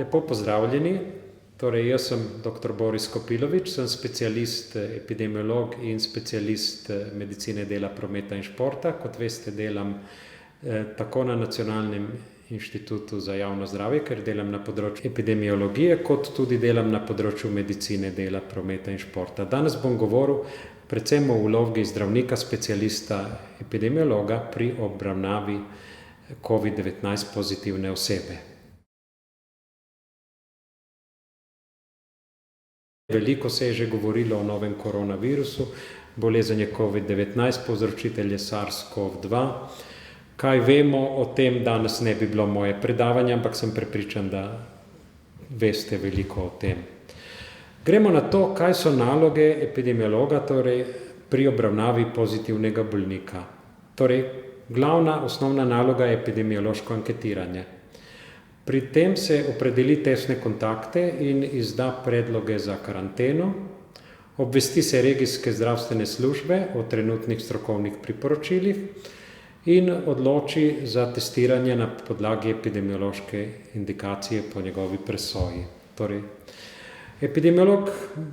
Lepo pozdravljeni. Torej, jaz sem dr. Boris Kopilovič, sem specialist epidemiolog in specialist medicine dela, prometa in športa. Kot veste, delam tako na Nacionalnem inštitutu za javno zdravje, ker delam na področju epidemiologije, kot tudi delam na področju medicine dela, prometa in športa. Danes bom govoril predvsem o vlogi zdravnika, specialista epidemiologa pri obravnavi COVID-19 pozitivne osebe. Veliko se je že govorilo o novem koronavirusu, bolezen je COVID-19, povzročitelj je SARS-CoV-2. Kaj vemo o tem, danes ne bi bilo moje predavanje, ampak sem prepričan, da veste veliko o tem. Gremo na to, kaj so naloge epidemiologa, torej pri obravnavi pozitivnega bolnika. Torej, glavna, osnovna naloga je epidemiološko anketiranje. Pri tem se opredeli testne kontakte in izda predloge za karanteno, obvesti se regijske zdravstvene službe o trenutnih strokovnih priporočilih in odloči za testiranje na podlagi epidemiološke indikacije po njegovi presoji. Torej, epidemiolog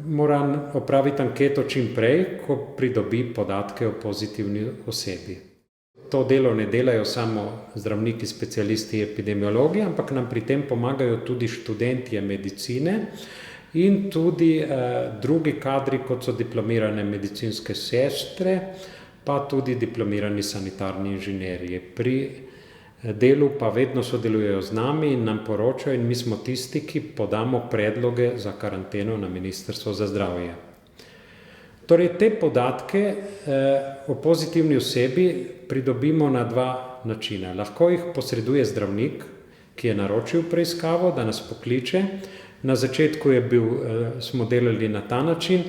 mora opraviti anketo čim prej, ko pridobi podatke o pozitivni osebi. To delo ne delajo samo zdravniki, specialisti, epidemiologi, ampak nam pri tem pomagajo tudi študentje medicine in tudi drugi kadri, kot so diplomirane medicinske sestre, pa tudi diplomirani sanitarni inženirji. Pri delu pa vedno sodelujejo z nami in nam poročajo in mi smo tisti, ki podamo predloge za karanteno na Ministrstvo za zdravje. Torej, te podatke o pozitivni osebi pridobimo na dva načina. Lahko jih posreduje zdravnik, ki je naročil preiskavo, da nas pokliče. Na začetku smo delali na ta način,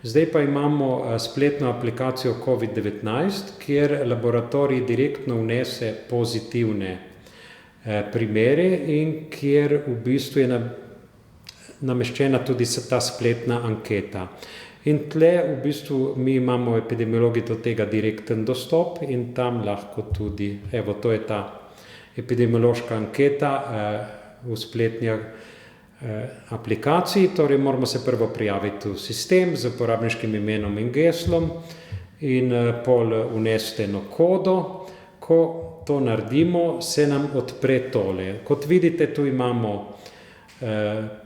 zdaj pa imamo spletno aplikacijo COVID-19, kjer laboratorij direktno vnese pozitivne primere in kjer v bistvu je nameščena tudi ta spletna anketa. In tle v bistvu mi imamo epidemiologi do tega direkten dostop in tam lahko tudi, to je ta epidemiološka anketa v spletni aplikaciji, torej moramo se prvo prijaviti v sistem z uporabniškim imenom in geslom in pol vnesti eno kodo. Ko to naredimo, se nam odpre tole. Kot vidite, tu imamo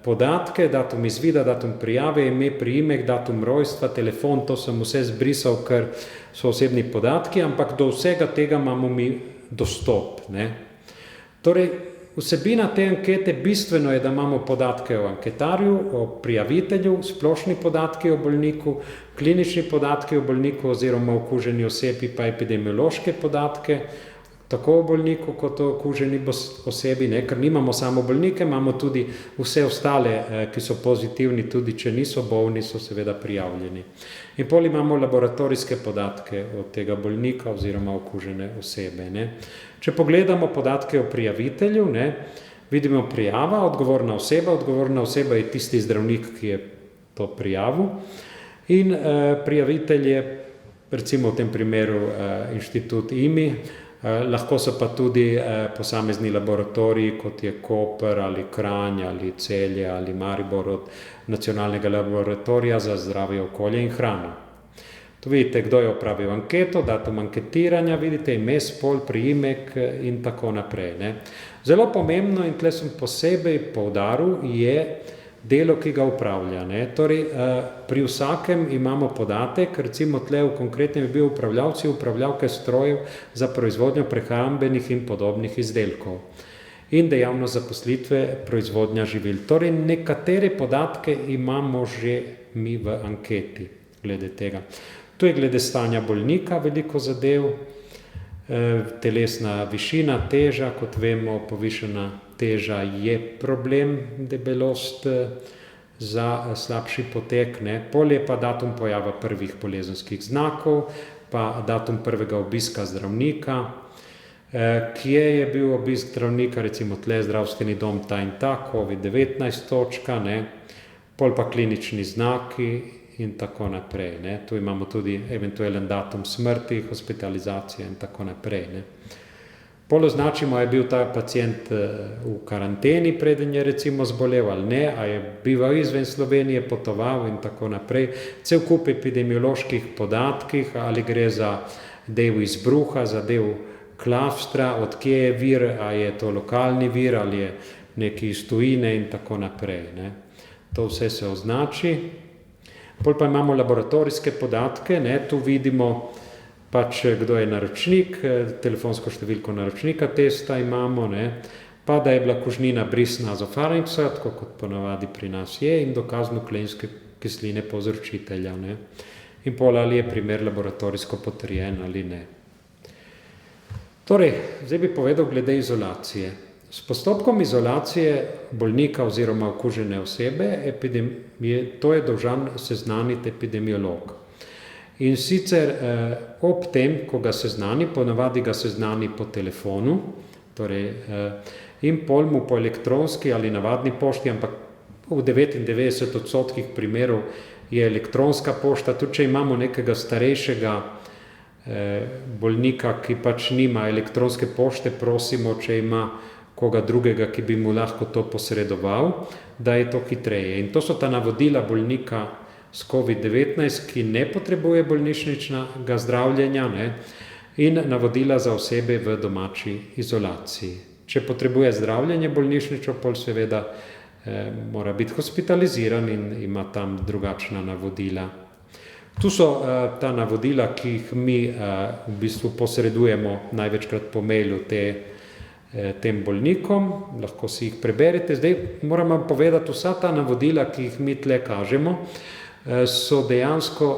podatke, datum izvida, datum prijave, ime, priimek, datum rojstva, telefon, to sem vse zbrisal, ker so osebni podatki, ampak do vsega tega imamo mi dostop. Torej, vsebina te ankete, bistveno je, da imamo podatke o anketarju, o prijavitelju, splošni podatki o bolniku, klinični podatki o bolniku oziroma okuženi osebi, pa epidemiološke podatke, tako o bolniku kot o okuženi osebi, ker nimamo samo bolnike, imamo tudi vse ostale, ki so pozitivni, tudi če niso bolni, so seveda prijavljeni. In pol imamo laboratorijske podatke od tega bolnika oziroma okužene osebe. Če pogledamo podatke o prijavitelju, vidimo prijava, odgovorna oseba je tisti zdravnik, ki je to prijavil, in prijavitelj je, recimo v tem primeru inštitut IMI, lahko so pa tudi posamezni laboratoriji, kot je Koper ali Kranj ali Celje ali Maribor od Nacionalnega laboratorija za zdravje, okolje in hrano. Tu vidite, kdo je opravil anketo, datum anketiranja, vidite ime, spol, priimek in tako naprej. Zelo pomembno, in tle sem posebej poudaril, je delo, ki ga upravlja. Torej, pri vsakem imamo podatek, recimo tle v konkretnem je bil upravljavke strojev za proizvodnjo prehrambenih in podobnih izdelkov in dejavnost zaposlitve proizvodnja živil. Torej, nekatere podatke imamo že mi v anketi glede tega. Tu je glede stanja bolnika veliko zadev, telesna višina, teža, kot vemo, povišana teža je problem, debelost za slabši potek. Pol je pa datum pojava prvih bolezenskih znakov, pa datum prvega obiska zdravnika, kje je bil obisk zdravnika, recimo tle zdravstveni dom ta in ta, COVID-19 točka, pol pa klinični znaki in tako naprej. Tu imamo tudi eventualen datum smrti, hospitalizacije in tako naprej. Pol označimo, je bil ta pacient v karanteni, preden je recimo zbolel ali ne, a je bival izven Slovenije, potoval in tako naprej. Cel kup epidemioloških podatkih, ali gre za del izbruha, za del klastra, odkje je vir, a je to lokalni vir, ali je neki iz tujine in tako naprej. Ne. To vse se označi. Pol pa imamo laboratorijske podatke, ne, tu vidimo pač kdo je naročnik, telefonsko številko naročnika testa imamo, ne, pa da je bila kužnina bris nazofarinksa, tako kot ponavadi pri nas je, in dokaz nukleinske kisline povzročitelja. Ne. In pol ali je primer laboratorijsko potrjen ali ne. Torej, zdaj bi povedal glede izolacije. S postopkom izolacije bolnika oziroma okužene osebe to je dolžan seznaniti epidemiolog. In sicer ob tem, ko ga seznani, ponavadi ga seznani po telefonu, torej, in pol mu po elektronski ali navadni pošti, ampak v 99% primerov je elektronska pošta, tudi če imamo nekega starejšega bolnika, ki pač nima elektronske pošte, prosimo, če ima koga drugega, ki bi mu lahko to posredoval, da je to hitreje. In to so ta navodila bolnika s COVID-19, ki ne potrebuje bolnišničnega zdravljenja, ne, in navodila za osebe v domači izolaciji. Če potrebuje zdravljenje bolnišnično, pol seveda mora biti hospitaliziran in ima tam drugačna navodila. Tu so ta navodila, ki jih mi v bistvu posredujemo največkrat po mailu tem bolnikom, lahko si jih preberete. Zdaj moram vam povedati, vsa ta navodila, ki jih mi tle kažemo, so dejansko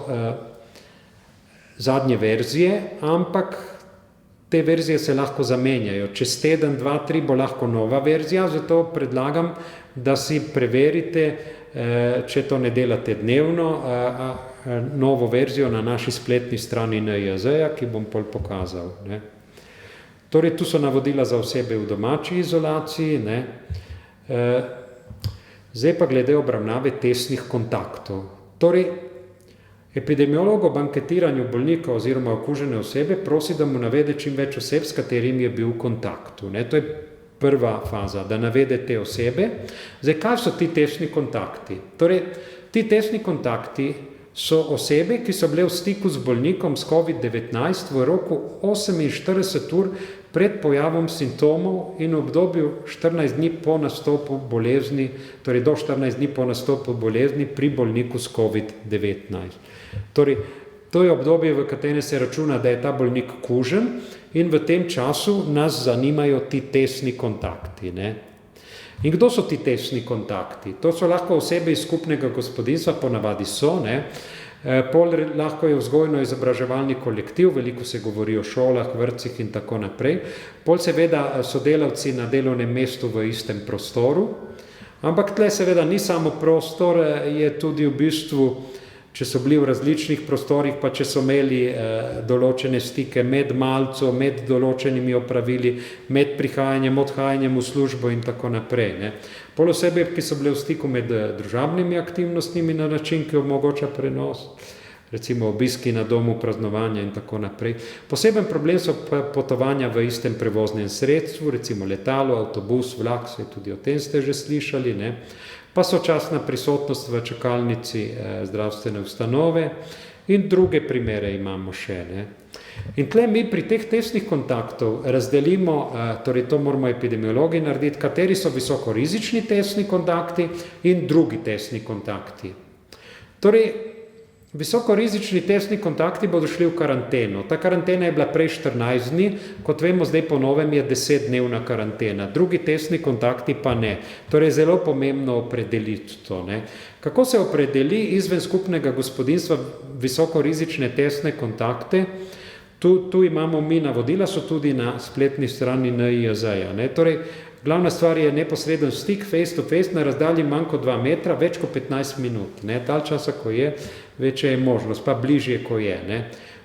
zadnje verzije, ampak te verzije se lahko zamenjajo. Čez teden, 2, 3 bo lahko nova verzija, zato predlagam, da si preverite, če to ne delate dnevno, novo verzijo na naši spletni strani NIJZ-ja, ki bom pol pokazal. Ne. Torej, tu so navodila za osebe v domači izolaciji. Ne. Zdaj pa glede obravnave tesnih kontaktov. Torej, epidemiolog ob anketiranju bolnika oziroma okužene osebe prosi, da mu navede čim več oseb, s katerimi je bil v kontaktu. Ne. To je prva faza, da navede te osebe. Zdaj, kaj so ti tesni kontakti? Torej, ti tesni kontakti so osebe, ki so bile v stiku z bolnikom s COVID-19 v roku 48 ur pred pojavom simptomov in v obdobju 14 dni po nastopu bolezni, torej do 14 dni po nastopu bolezni pri bolniku s COVID-19. Torej, to je obdobje, v katerem se računa, da je ta bolnik kužen, in v tem času nas zanimajo ti tesni kontakti. Ne. In kdo so ti tesni kontakti? To so lahko osebe iz skupnega gospodinjstva, ponavadi so, ne. Pol lahko je vzgojno-izobraževalni kolektiv, veliko se govori o šolah, vrtcih in tako naprej. Pol seveda sodelavci na delovnem mestu v istem prostoru, ampak tle seveda ni samo prostor, je tudi v bistvu, če so bili v različnih prostorih, pa če so imeli določene stike med malco, med določenimi opravili, med prihajanjem, odhajanjem v službo in tako naprej. Ne. Pol osebe, ki so bile v stiku med družabnimi aktivnostmi na način, ki omogoča prenos, recimo obiski na domu, praznovanja in tako naprej. Poseben problem so potovanja v istem prevoznem sredstvu, recimo letalo, avtobus, vlak, se tudi o tem ste že slišali, ne. Pa sočasna prisotnost v čakalnici zdravstvene ustanove in druge primere imamo še. Ne. In tle mi pri teh tesnih kontaktov razdelimo, torej to moramo epidemiologi narediti, kateri so visokorizični tesni kontakti in drugi tesni kontakti. Torej, visokorizični tesni kontakti bodo šli v karanteno. Ta karantena je bila prej 14 dni, kot vemo, zdaj po novem je 10-dnevna karantena. Drugi tesni kontakti pa ne. Torej, zelo pomembno opredeliti to. Ne. Kako se opredeli izven skupnega gospodinjstva visokorizične tesne kontakte? Tu imamo mi navodila, so tudi na spletni strani NIJZ-ja. Torej, glavna stvar je neposreden stik, face to face, na razdalji manj kot 2 metra, več kot 15 minut. Ne. Dalj časa, ko je, večja je možnost, pa bližje, ko je. Ne.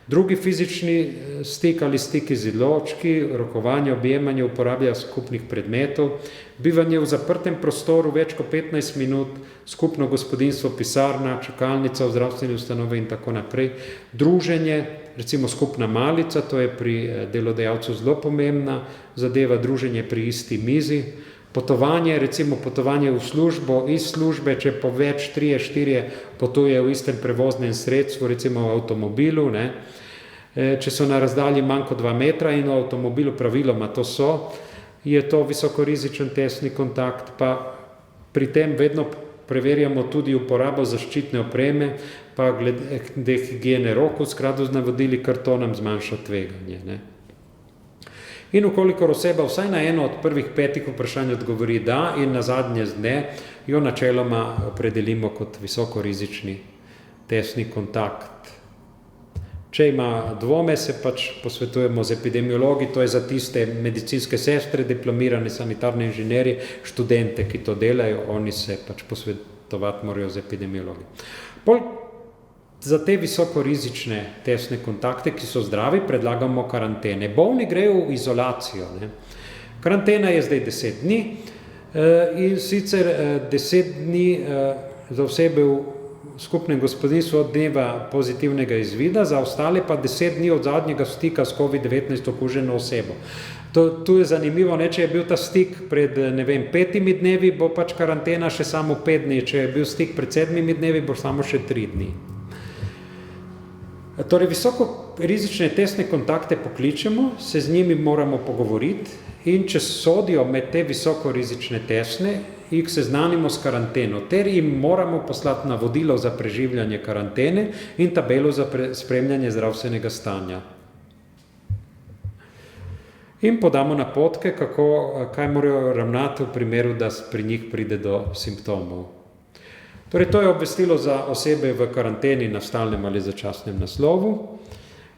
Drugi fizični stik ali stiki z odločki, rokovanje, objemanje, uporablja skupnih predmetov, bivanje v zaprtem prostoru več kot 15 minut, skupno gospodinjstvo, pisarna, čakalnica v zdravstveni ustanovi in tako naprej. Druženje, recimo skupna malica, to je pri delodajalcu zelo pomembna zadeva, druženje pri isti mizi. Potovanje, recimo potovanje v službo, iz službe, če po več 3-4 potuje v istem prevoznem sredstvu, recimo v avtomobilu, ne. Če so na razdalji manj kot 2 metra in v avtomobilu praviloma to so, je to visokorizičen tesni kontakt, pa pri tem vedno preverjamo tudi uporabo zaščitne opreme, pa glede higiene rok v skladu z navodili, ker to nam zmanjša tveganje, ne. In ukolikor oseba vsaj na eno od prvih 5 vprašanj odgovori da in na zadnje z ne, jo načeloma opredelimo kot visokorizični tesni kontakt. Če ima dvome, se pač posvetujemo z epidemiologi, to je za tiste medicinske sestre, diplomirane sanitarne inženirje, študente, ki to delajo, oni se pač posvetovati morajo z epidemiologi. Za te visokorizične tesne kontakte, ki so zdravi, predlagamo karantene. Bolni grejo v izolacijo, ne. Karantena je zdaj 10 dni in sicer 10 dni za osebe v skupnem gospodinjstvu od dneva pozitivnega izvida, za ostale pa 10 dni od zadnjega stika s COVID-19 okuženo osebo. Tu je zanimivo, ne, če je bil ta stik pred, 5 dnevi, bo pač karantena še samo 5 dni, če je bil stik pred 7 dnevi, bo samo še 3 dni. Torej, visokorizične tesne kontakte pokličemo, se z njimi moramo pogovoriti in če sodijo med te visokorizične tesne, jih seznanimo s karanteno, ter jim moramo poslati navodilo za preživljanje karantene in tabelo za spremljanje zdravstvenega stanja. In podamo napotke, kaj morajo ravnati v primeru, da pri njih pride do simptomov. Torej, to je obvestilo za osebe v karanteni na stalnem ali začasnem naslovu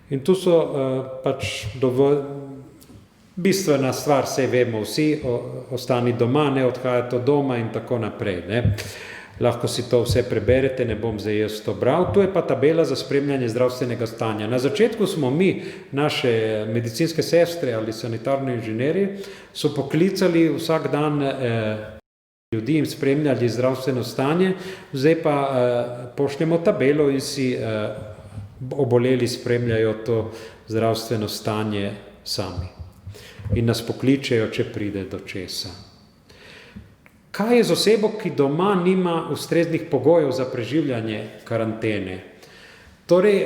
in tu so pač bistvena stvar, saj vemo vsi, ostani doma, ne odhajati od doma in tako naprej, ne. Lahko si to vse preberete, ne bom zdaj jaz to bral. Tu je pa tabela za spremljanje zdravstvenega stanja. Na začetku smo mi, naše medicinske sestre ali sanitarne inženirje, so poklicali vsak dan ljudi in spremljali zdravstveno stanje, zdaj pa pošljemo tabelo in si oboleli spremljajo to zdravstveno stanje sami. In nas pokličejo, če pride do česa. Kaj je z osebo, ki doma nima ustreznih pogojev za preživljanje karantene? Torej,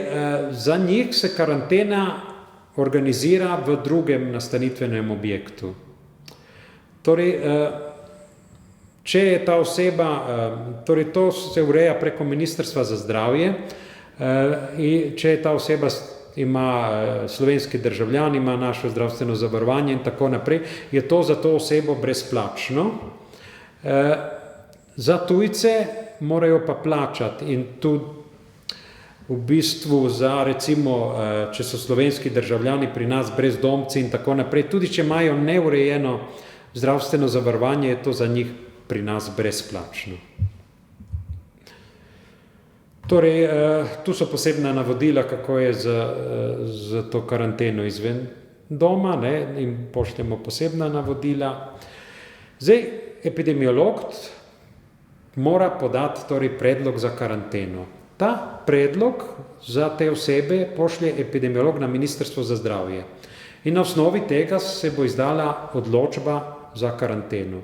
za njih se karantena organizira v drugem nastanitvenem objektu. Torej, če je ta oseba, torej to se ureja preko Ministrstva za zdravje, in če je ta oseba ima slovenski državljan, ima naše zdravstveno zavarovanje in tako naprej, je to za to osebo brezplačno. Za tujce morajo pa plačati in tudi v bistvu za recimo, če so slovenski državljani pri nas brezdomci in tako naprej, tudi če imajo neurejeno zdravstveno zavarovanje, je to za njih pri nas brezplačno. Torej, tu so posebna navodila, kako je z to karanteno izven doma, ne, in pošljemo posebna navodila. Zdaj, epidemiolog mora podati torej predlog za karanteno. Ta predlog za te osebe pošlje epidemiolog na Ministrstvo za zdravje. In na osnovi tega se bo izdala odločba za karanteno.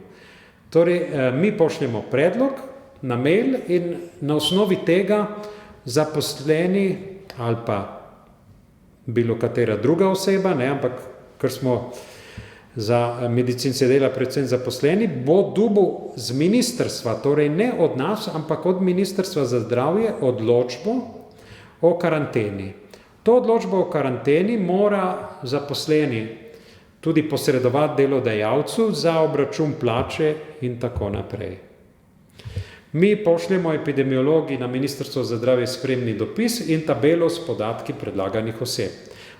Torej, mi pošljemo predlog na mail in na osnovi tega zaposleni ali pa bilo katera druga oseba, ne, ampak ker smo za medicinske dela predvsem zaposleni, bo dobil z ministrstva, torej ne od nas, ampak od Ministrstva za zdravje odločbo o karanteni. To odločbo o karanteni mora zaposleni tudi posredovati delodajalcu za obračun plače in tako naprej. Mi pošljemo epidemiologi na Ministrstvo za zdravje spremni dopis in tabelo s podatki predlaganih oseb.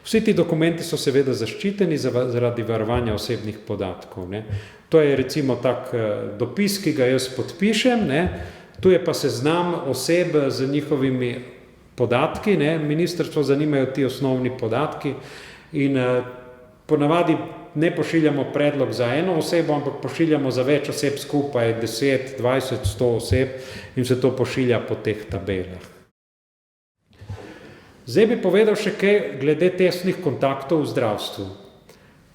Vsi ti dokumenti so seveda zaščiteni zaradi varovanja osebnih podatkov, ne. To je recimo tak dopis, ki ga jaz podpišem, ne. Tu je pa seznam oseb z njihovimi podatki, ne, ministrstvo zanimajo ti osnovni podatki in ponavadi ne pošiljamo predlog za eno osebo, ampak pošiljamo za več oseb skupaj, 10, 20, 100 oseb in se to pošilja po teh tabelah. Zdaj bi povedal še kaj glede tesnih kontaktov v zdravstvu.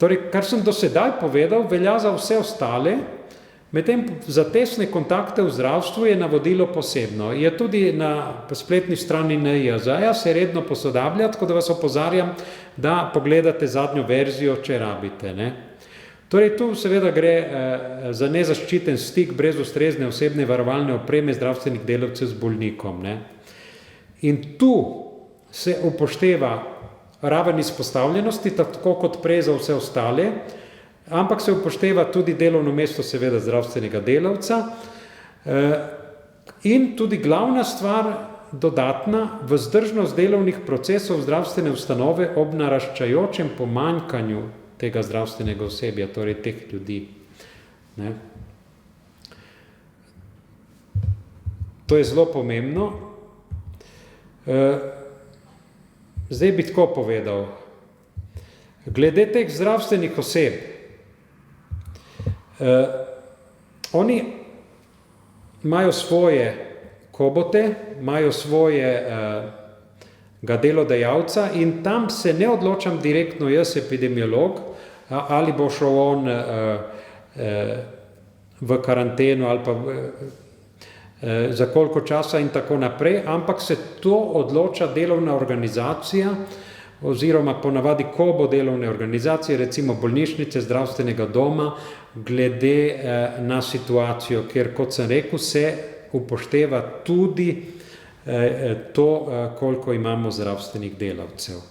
Torej, kar sem do sedaj povedal, velja za vse ostale, medtem za tesne kontakte v zdravstvu je navodilo posebno. Je tudi na spletni strani NIJZ-ja se redno posodablja, tako da vas opozarjam, da pogledate zadnjo verzijo, če rabite. Ne? Torej, tu seveda gre za nezaščiten stik brez ustrezne osebne varovalne opreme zdravstvenih delavcev z bolnikom. Ne? In tu se upošteva raven izpostavljenosti, tako kot prej za vse ostale, ampak se upošteva tudi delovno mesto seveda zdravstvenega delavca in tudi glavna stvar dodatna, vzdržnost delovnih procesov zdravstvene ustanove ob naraščajočem pomanjkanju tega zdravstvenega osebja, torej teh ljudi. Ne? To je zelo pomembno. Zdaj bi tako povedal. Glede teh zdravstvenih oseb, oni imajo svoje kobote, imajo svojega delodajalca in tam se ne odločam direktno jaz, epidemiolog, ali bo šel on v karanteno ali pa za koliko časa in tako naprej, ampak se to odloča delovna organizacija oziroma ponavadi kobo delovne organizacije, recimo bolnišnice, zdravstvenega doma, glede na situacijo, ker kot sem rekel, se upošteva tudi to, koliko imamo zdravstvenih delavcev.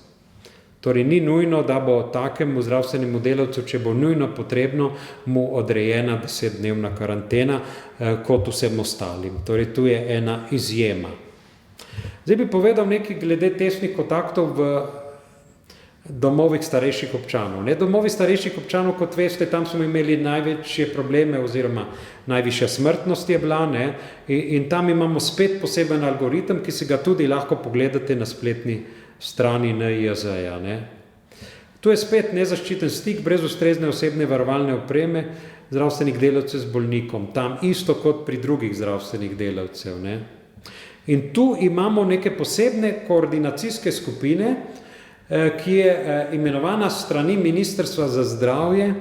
Torej, ni nujno, da bo takemu zdravstvenemu delavcu, če bo nujno potrebno, mu odrejena 10-dnevna karantena, kot vsem ostalim. Torej, tu je ena izjema. Zdaj bi povedal nekaj glede tesnih kontaktov v domovih starejših občanov. Domovi starejših občanov, kot veste, tam smo imeli največje probleme oziroma najvišja smrtnost je bila, ne? In tam imamo spet poseben algoritem, ki si ga tudi lahko pogledate na spletni strani NIJZ-ja. Tu je spet nezaščiten stik brez ustrezne osebne varovalne opreme zdravstvenih delavcev z bolnikom. Tam isto kot pri drugih zdravstvenih delavcev. Ne? In tu imamo neke posebne koordinacijske skupine, ki je imenovana strani Ministrstva za zdravje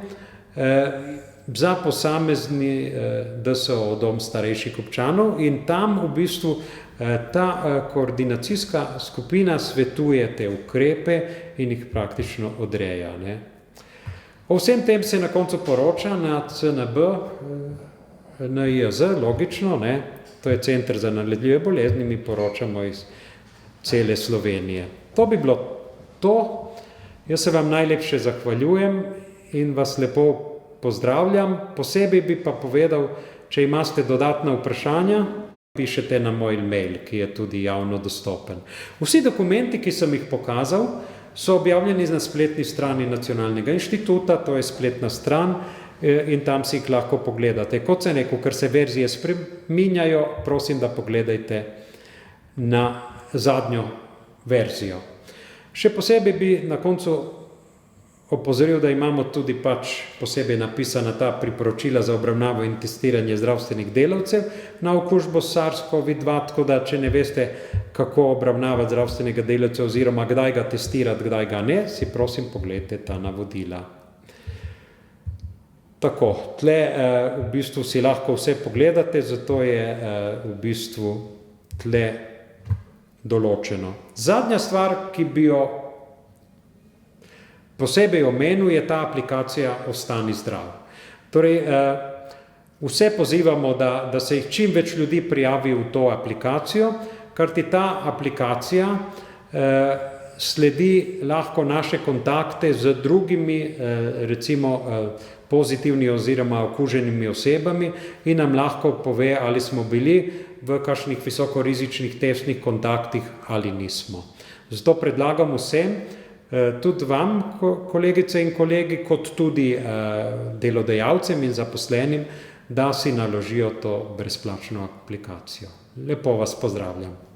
za posamezni DSO, dom starejših občanov, in tam v bistvu ta koordinacijska skupina svetuje te ukrepe in jih praktično odreja. Ne? O vsem tem se na koncu poroča na CNB, NIJZ, logično, ne? To je Center za nalezljive bolezni, mi poročamo iz cele Slovenije. To bi bilo to. Jaz se vam najlepše zahvaljujem in vas lepo pozdravljam. Posebej bi pa povedal, če imate dodatna vprašanja, pišete na moj mail, ki je tudi javno dostopen. Vsi dokumenti, ki sem jih pokazal, so objavljeni na spletni strani Nacionalnega inštituta, to je spletna stran in tam si jih lahko pogledate. Kot sem rekel, ker se verzije spreminjajo, prosim, da pogledajte na zadnjo verzijo. Še posebej bi na koncu opozoril, da imamo tudi posebej napisana ta priporočila za obravnavo in testiranje zdravstvenih delavcev na okužbo SARS-CoV-2, tako da če ne veste, kako obravnavati zdravstvenega delavca oziroma kdaj ga testirati, kdaj ga ne, si prosim pogledajte ta navodila. Tako, tle v bistvu si lahko vse pogledate, zato je v bistvu tle določeno. Zadnja stvar, ki bi jo posebej omenil, je ta aplikacija Ostani zdrav. Torej, vse pozivamo, da se jih čim več ljudi prijavi v to aplikacijo, ker ti ta aplikacija sledi lahko naše kontakte z drugimi, recimo pozitivni oziroma okuženimi osebami in nam lahko pove, ali smo bili v kakšnih visokorizičnih testnih kontaktih ali nismo. Zato predlagam vsem, tudi vam, kolegice in kolegi, kot tudi delodajalcem in zaposlenim, da si naložijo to brezplačno aplikacijo. Lepo vas pozdravljam.